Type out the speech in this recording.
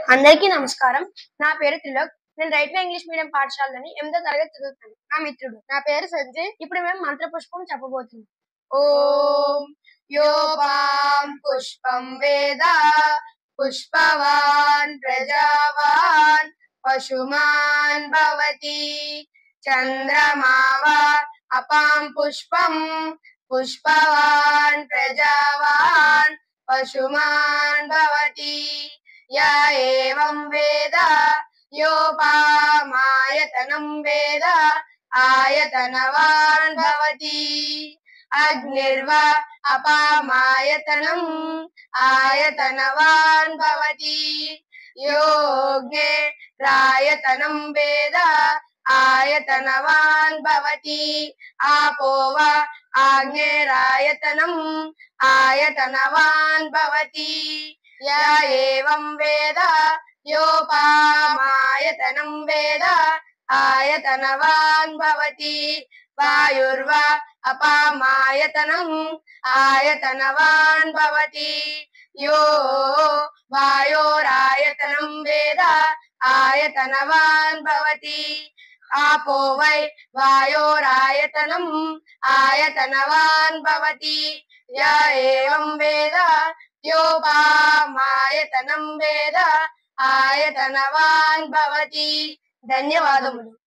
అందరికీ నమస్కారం. నా పేరు త్రిలోక్. నేను రైట్‌వే ఇంగ్లీష్ మీడియం పాఠశాలలోని 8దో తరగతి చదువుతున్నాను. నా మిత్రుడు. నా పేరు సంజయ్. ఇప్పుడు మేము మంత్రపుష్పం చెప్పబోతున్నాం. ఓం యోపాం పుష్పం వేద పుష్పవాన్ ప్రజావాన్ పశుమాన్ భవతి చంద్రమావా అపాం పుష్పం పుష్పవాన్ ప్రజావాన్ పశుమాన్ భవతి या एवं वेद योपामायतनं वेद आयतनवान् भवति अग्निर्वा अपामायतनम् आयतनवान् भवति योऽग्निरायतनं वेद आयतनवान् भवति आपो वा आग्नेरायतनम् आयतनवान् भवति या एवं वेद योपामायतनं वेद आयतनवान् भवति वायुर्वा अपामायतनम् आयतनवान् भवति यो वायोरायतनं वेद आयतनवान् भवति आपो वै वायोरायतनम् आयतनवान् भवति या एवं वेद योपामायतनं वेद आयतनवान् भवति। ధన్యవాదములు।